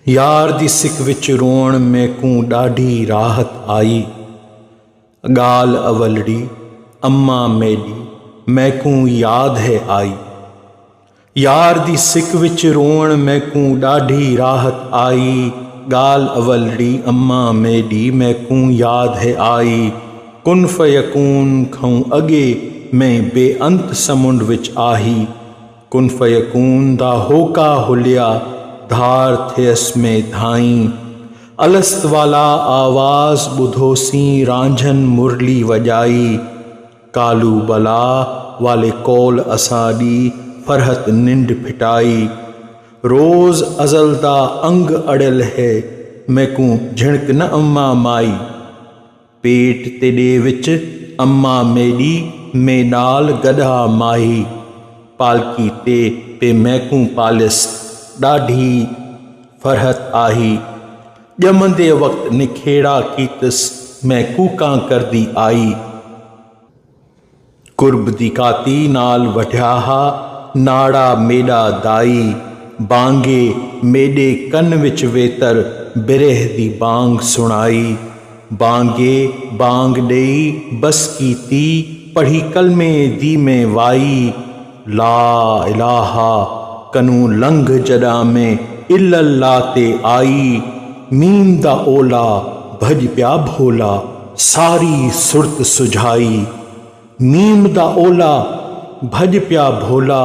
यार दी सिक विच रोण मैकूं ॾाढी राहत आई। ॻाल्हि अवलड़ी अम्मा मेरी मैकूं याद है आई। यार दी सिक विच रोण मैकूं ॾाढी राहत आई। ॻाल्हि अवलड़ी अम्मा मेरी मैकूं याद है आई। कुन फयकून खां अॻे मैं बेअंत समुंड विच आही। कुन फयकून दा होका हुलिया धार थियस में धाई। अलस्त वाला आवाज़ ॿुधोसीं रांझन मुरली वॼाई। कालू बला वाले कौल असां ॾी फरहत निंड फिटाई। रोज़ अज़लदा अंग अड़ियल है मैकूं झिणक न अम्मा माई। पेट तेॾे विच अम्मा मेरी में नाल गॾा माही। पालकी ते पे मैकूं पालिस ॾाढी फरहत आई। ॼमंदे वक़्त निखेड़ा कीतस मैं कूकां करदी आई। कुर्ब दी काती नाल वढियाहा नाड़ा मेॾा दाई। बांगे मेॾे कन विच वेतर बिरह दी बांग सुणाई। बांगे बांग ॾेई बस कीती पढ़ी कलमे दी में वाई। ला इलाहा कनू लंघ जॾां में इल्लल्लाह ते आई। मीम दा ओला भज प्या भोला सारी सुरत सुझाई। मीम दा ओला भज प्या भोला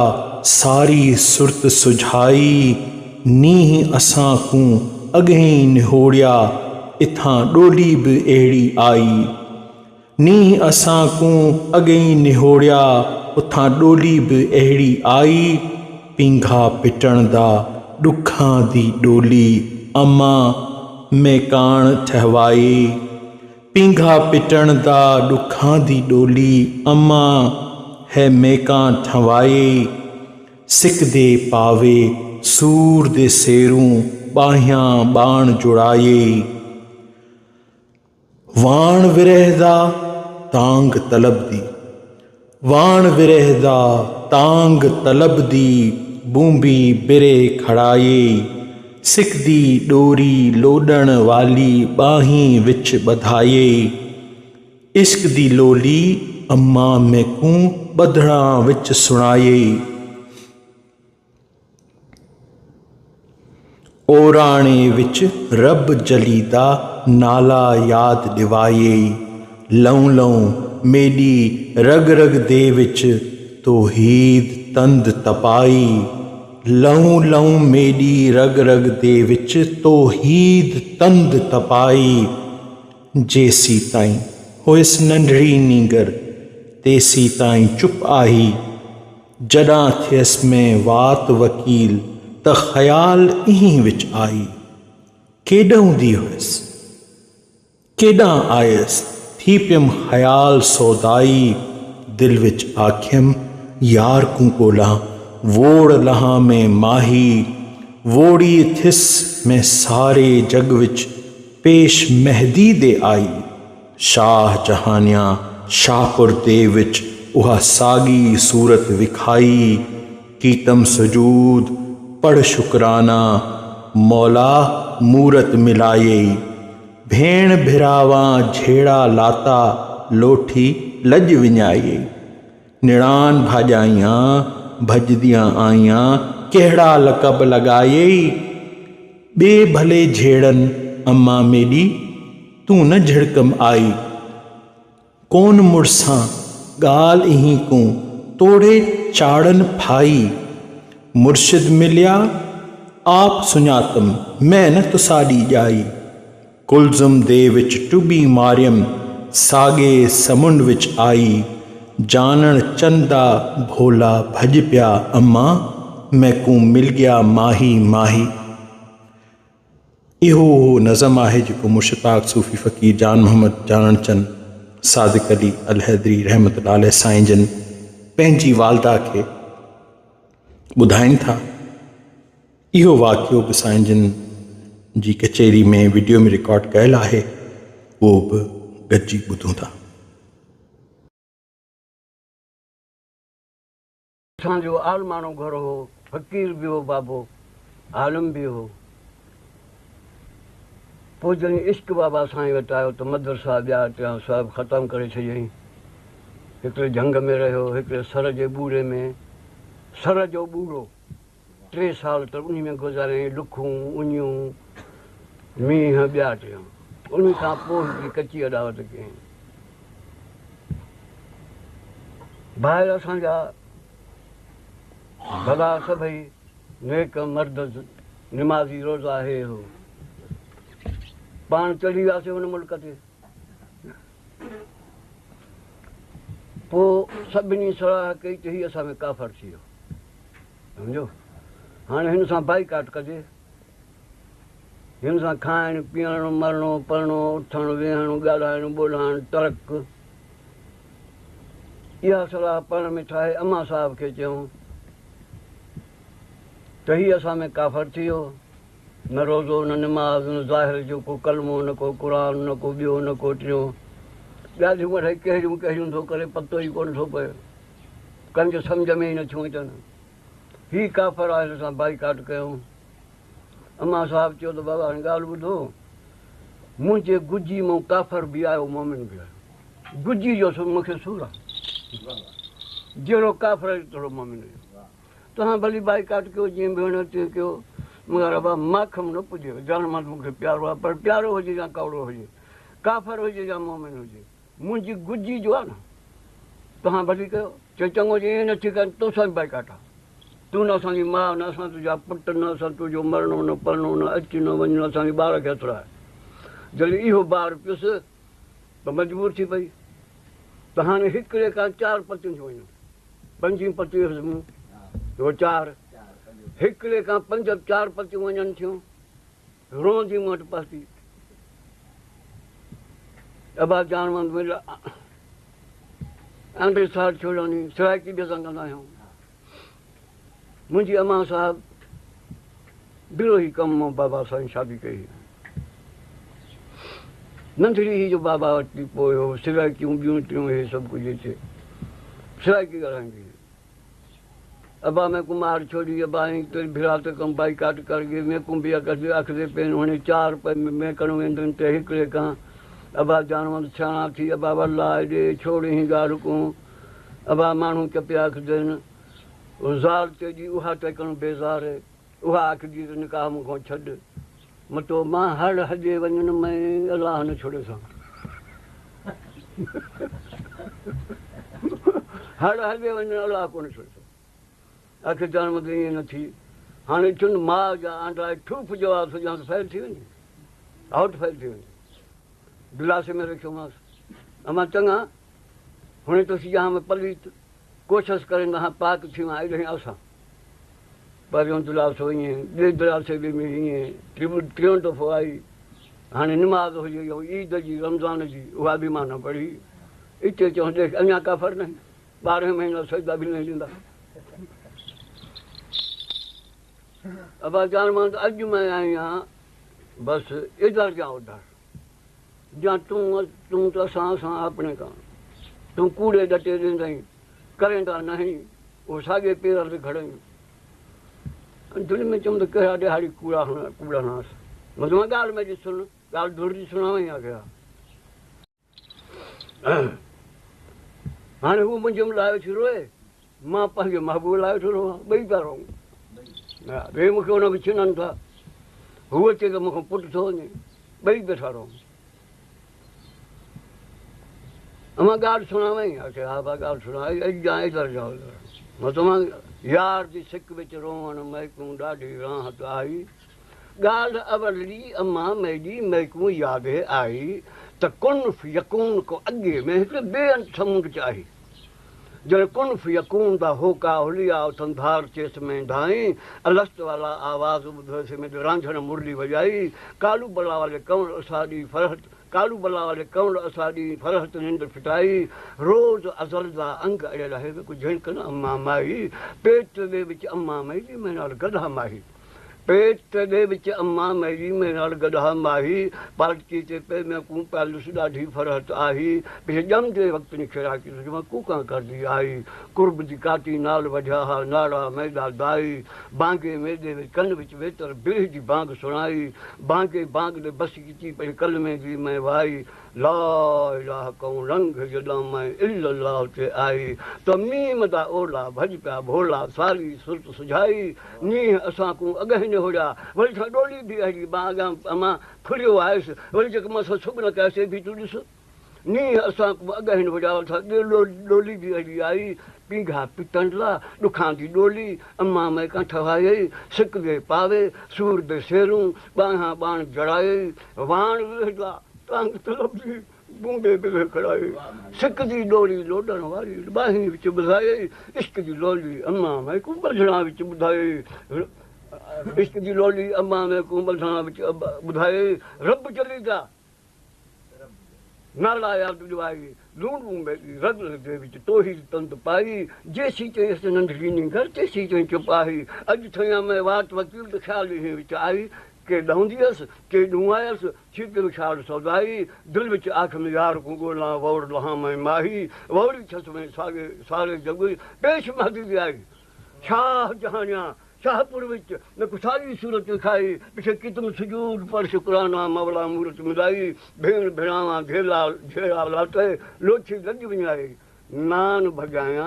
सारी सुरत सुझाई। नीह असां कूं अॻें निहोड़िया इथां डोली बि अहिड़ी आई। नीह असां कूं अॻें निहोड़िया उथां डोली बि अहिड़ी आई। पींघा पिटण दा ॾुखां दी डोली अम्मा में कान ठहवाई। पींघा पिटण दा ॾुखां दी डोली अम्मा है मेकां ठवाई। सिक दे पावे सूर दे सेरूं ॿाहियां बाण जुड़ाए। वाण विरहदा तांग तलब दी। वाण विरहदा तांग तलब दी बूंबी बिरे खड़ाए। सिक दी डोरी लोॾण वाली ॿाहीं विच ॿधाए। इश्क दी लोली अम्मा मैकूं ॿधणा विच सुणाए। ओराणे विच रब जलीदा नाला याद ॾिवाए। लऊं लऊं मेॾी रग रग दे विच तौहीद तंद तपाई। लऊं लऊं मेॾी रग रग दे विच तौहीद तंद तपाई। जेसी ताईं हुयसि नंढड़ी नींगर तेसी ताईं चुप आई। जॾां थियसि में वात वकील त ख़याल इहीं विच आई। केॾां दी हुयसि केॾां आयसि थी पियमि ख़याल सौदाई। दिल विच आखियमि यार कूं ॻोल्हां वोड़ लहां में माही। वोड़ी थिस में सारे जग विच पेश मेहदी दे आई। शाह जहानिया शाहपुर दे विच उहा साॻी सूरत विखाई। कीतम सजूद पढ़ शुकराना मौला मूरत मिलाए। भेण भिरावां झेड़ा लाता लोठी लज विञाई। निणान भाॼाइयां भजदियां आइयां कहिड़ा लक़ब लॻाए। ॿे भले झेड़नि अम्मा मेॾी तूं न झिड़कम आई। कोन मुड़सां ॻाल्हि इहीं कूं तोड़े चाड़न फाई। मुर्शिद मिलिया आप सुञातम मैं न तुसाॾी ॼाई। कुलज़ुम दे विच टुॿी मारियम साॻे समुंड विच आई। जानण चंदा भोला भज पिया अम्मा मैकूं मिल गया माही माही। इहो नज़म आहे जेको मुर्शिद पाक सूफ़ी फ़क़ीर जान मोहम्मद जानण चंद सादिक अली अल हैदरी रहमतुल्लाह अलैह साईं जन पंहिंजी वालदा खे ॿुधाइनि था। इहो वाक़ियो बि साईं जन जी कचहरी में वीडियो में रिकॉर्ड कयल आहे। उहो बि गॾिजी ॿुधूं था। असांजो आलमानो घर हो, फ़क़ीर भी हो बाबो, आलम भी हो। पोइ जॾहिं इश्क बाबा साईं वटि आयो त मदरसा ॿिया टिया सभु ख़तमु करे छॾियईं। हिकिड़े झंग में रहियो, हिकिड़े सर जे ॿूरे में, सर जो ॿूरो 3 साल त उन में गुज़ारियईं, ॾुखूं उञूं मींहं ॿिया टिया। उन खां पोइ हिकिड़ी कची अॾावत कयईं। ॿाहिरि असांजा भला सभई नेक मर्द निमाज़ी रोज़ा हे हो, पाण चढ़ी वियासीं हुन मुल्क ते। पोइ सभिनी सलाह कई त हीअ असां में काफ़र थी वियो, सम्झो। हाणे हिन सां बाइकाट कजे, हिन सां खाइणु पीअणु मरणो पढ़णो उथणु वेहणु ॻाल्हाइणु ॿोलाइणु तर्क, इहा सलाह पाण में ठाहे अम्मा साहिब खे चयूं त हीअ असां में काफ़र थी वियो। न रोज़ो न निमाज़ न ज़ाहिर जो को कलमो न को क़ुर न को ॿियो न को टियों, ॻाल्हियूं वठे कहिड़ियूं कहिड़ियूं थो करे पतो ई कोन थो पए, कंहिंखे सम्झ में ई नथियूं अचनि। हीअ काफ़र आहे, हिन सां बाइकाट कयूं। अम्मा साहिब चयो त बाबा हाणे ॻाल्हि ॿुधो, मुंहिंजे गुजी मां काफ़र बि आयो मोमिन बि आयो। गुजी जो मूंखे सूरु आहे, जहिड़ो काफ़र तहिड़ो मोमिन हुयो। तव्हां भली बाइकाट कयो जीअं भेण ते कयो, मगर बाबा माखम न पुॼे। जानमंद मूंखे प्यारो आहे, पर प्यारो हुजे या कौड़ो हुजे, काफ़र हुजे या मोमिन हुजे, मुंहिंजी गुजी जो आहे न, तव्हां भली कयो। चयो चङो जी ईअं नथी कनि, तोसां बि बाइकाट आहे। तूं न असांजी माउ, न असां तुंहिंजा पुट, न असां तुंहिंजो मरणो न पढ़णो न अच न वञणो, असांजे ॿार खे हथु आहे। जॾहिं इहो ॿार पियुसि त मजबूर थी पई त हाणे हिकिड़े खां 4 पतियूं थियूं वञनि, 5 पतियूं हुयूं, उहो 4, हिकिड़े खां 5 4 पतियूं वञनि थियूं। रोंदी मूं वटि पहुती, अबा जानवंद मिल आंडे साठ छोड़ानी सराइकी बि असां कंदा आहियूं। मुंहिंजी अम्मा साहिब बिलो ई कमु मां बाबा सां शादी कई। नंढड़ी ही जो बाबा वटि पोइ हो सिराइकियूं ॿियूं टियूं हे सभु कुझु हिते सिराइकी ॻाल्हाईंदी। अबा मैं कुमार छोड़ी अबा तो भिरात कम बाइकाट कर गए मैं को भी अखदे पेन होने 4 पे मैं करूँ वेंदुनि ते हिकिड़े खां अबा जानवंत छाणा थी अबा वल्ला ॾे छोड़े ही ॻाल्हि को अबा माण्हू च पिया आखदनि ज़ाल चइजी उहा टेकणु बेज़ार उहा आखिजी त निकाह मूंखां छॾ मतो मां हर हजे वञनि मैं अलाह न छोड़े सां हर हजे वञनि अलाह कोन छोड़े आखिर जानवंत ईअं न थी। हाणे चुन माउ जा आंडा ठूफ जवाब सुञा त फैल थी वञे, आउट फैल थी वञे। गिलासे में रखियोमांसि अमां चङा हुणे तो सिजां में पलीत कोशिशि करे हा पाक थी मां एॾे असां पहिरियों दिलासो ईअं ॿिए दिलासे बि में ईअं टियों दफ़ो आई। हाणे निमाज़ हुजे ईद जी रमज़ान जी उहा बि मां न पढ़ी। हिते चऊं देख अञा काफ़र न 12 महीना सजदा बि न ॾींदा। अबा जानवंत अॼु मैं आई आहियां बसि इधर जा उधर या तूं त असां अपने का तूं कूड़े डटे ॾींदई करेंदा नहीं वो साॻे पेर ते खड़ें दिलि में चऊं त कहिड़ा ॾिहाड़ी कूड़ा हणासि मतिलबु ॻाल्हि में सुन ॻाल्हि धुड़ी सुणावई आहे कया। हाणे हू मुंहिंजे लाइ वेठी रोए मां पंहिंजे महबूब लाइ वेठो रोआं ॿई पिया रहूं। ॿिए मूंखे हुन खे छिननि था हूअ चए त मूंखां पुटु थो वञे ॿई वेठा रहूं। अमां ॻाल्हि सुणावई आखे हा भा ॻाल्हि सुणाई अॼु जा इधर जाओ मतिलबु यार जी सिक विच रोअण महकूं ॾाढी राहत आई। ॻाल्हि अवली अम्मा मैडी महकूं यादि आई त कुन यकून को अॻे में हिकिड़े ॿिए समुंड चाही जॾहिं कुन यकून दा होका हुलिया उथनि धार चेस में धाई अलस्त वाला आवाज़ ॿुधोसीं में रांझण मुरली वॼाई कालू बला वाले कवण असाॾी फरहत कालू बला वाले कवण असाॾी फरहत निंड फिटाई रोज़ अज़ल जा अंग अड़ियल आहे कुझु झिणक न अम्मा माई पेट वे विच अम्मा माई जी में नाल गधा माही पेट तेरे विच अम्मा मेरी में नाल गधा माही पालकी ते पे में कूं पैलुस ॾाढी फरहत आई पिछे ॼम जे वक़्तु निखिरा की मां कूकां करदी आई कुर्ब दी काती नाल वॼा हा नाड़ा मैदा दाई बांगे मेदे में कन विच वेतर बिरह जी बांग सुणाई बांगे बांग दे बस की पे कलमे जी मैं वाई ला इलाहा कौं रंग जॾां मैं इल्लल्लाह ते आई तो मीम दा ओला भॼ पिया भोला सारी सुरत सुझाई नींहं असां कूं अॻहिन हुया वरी छा डोली बि अहिड़ी बाग अमां फुरियो आयुसि वरी जेको मां सुगुन कयोसीं बि तूं ॾिस नींहं असां कूं अॻहिन हुया डोली बि अहिड़ी आई पींघा पितंडला ॾुखां जी डोली अम्मा में कंठ वाए सिक दे पावे सूर दे सेरूं ॿाहियां ॿाण जड़ाए वाण वेहला टांग तलब जी बूंदे बिले खड़ाए सिक जी डोली लोॾण वारी ॿाहिनि विच ॿुधाए इश्क जी लोली अम्मा में कुंभलझड़ा विच ॿुधाए इश्क जी लोली अम्मा में कुंभलझड़ा विच ॿुधाए रब चली जा नाला याद ॾिवाई लूणू में रग जे विच तोही तंद पाई जेसी चयसि नंढड़ी नी घर तेसी चई चुप आई अॼु थया में वाट वकील त ख़्याल ई विच आई के ॾहंदी हुअसि के ॾूं आयसि छिक विछाड़ सौदाई दिलि विच आख में यार को ॻोल्हा वौड़ लहा में माही वौड़ी छस में साॻे सारे जॻ पेश महदी आई छा जहानिया शाहपुर विच न सारी सूरत खाई पिछे कितम सुजूद पर शुक्राना मवला मूरत मिलाई भेण भेणावा घेला झेड़ा लाटे लोछी गॾ विञाई नान भॼाया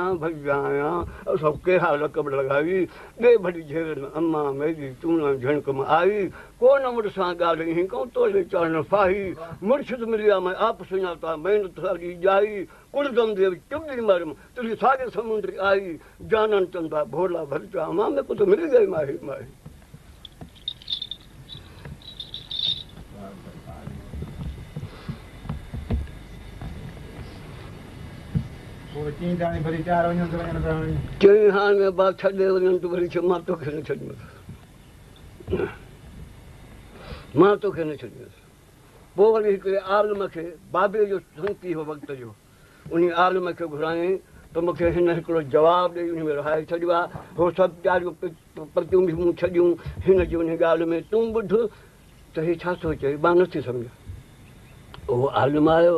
सब केहा रकब लॻाई ॿिए भली झेरनि अम्मा मेरी तूं झणक में आई कोन मुड़ सां ॻाल्हि कोन तोले चढ़ण फाही मुर्शिद मिलिया मैं आप सुञाता महिनत साॻी ॼाई कुलदम देव चुॿी मरम तुंहिंजी साॻे समुंड आई जानन चंदा भोला भरचा अम्मा में कुझु मिली गई माही माही चई हाणे बात छॾे वञनि त वरी मां तोखे न छॾींदुसि मां तोखे न छॾींदुसि पोइ वरी हिकिड़े आलम खे बाबे जो संती हो वक़्त जो उन आलम खे घुरायईं त मूंखे हिन हिकिड़ो जवाबु ॾेई उन में रहाए छॾियो आहे उहो सभु प्यारियूं पतियूं बि मूं छॾियूं हिन जी उन ॻाल्हि में तूं ॿुध त हीउ छा थो चए मां नथी सम्झां उहो आलम आयो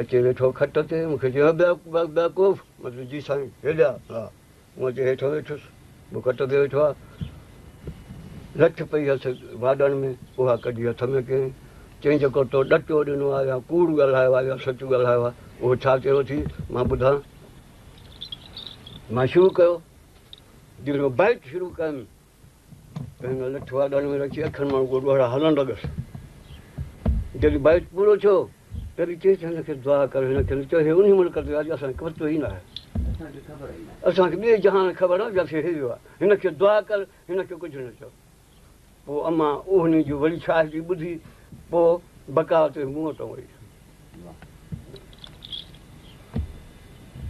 अचे वेठो खट ते मूंखे चयो बेवकूफ़ मतिलबु जी साईं हेॾा हा मूं अची हेठि वेठुसि पोइ खट ते वेठो आहे लठ पई हुअसि वाॾण में उहा कढी हथ में कयईं चईं जेको तो ॾचो ॾिनो आहे या कूड़ ॻाल्हायो आहे या सच ॻाल्हायो आहे उहो छा चयो थी मां ॿुधां मां शुरू कयो दिलि में बाइट शुरू कयमि त हिन लठ वाॾण में रखी अखियुनि मां ॻोड़ा हलणु लॻसि जॾहिं बाइट पूरो थियो तॾहिं चईसि हिनखे दुआ कर हिनखे चयो हे उन मुल्क ते अॼु असांखे पतो ई न आहे असांखे ॿिए जहान ख़बर आहे जिते हे वियो आहे हिनखे दुआ कर हिनखे कुझु न चओ पोइ अम्मा उन जूं वरी छा जी ॿुधी पोइ बका ते मुंहं तां वई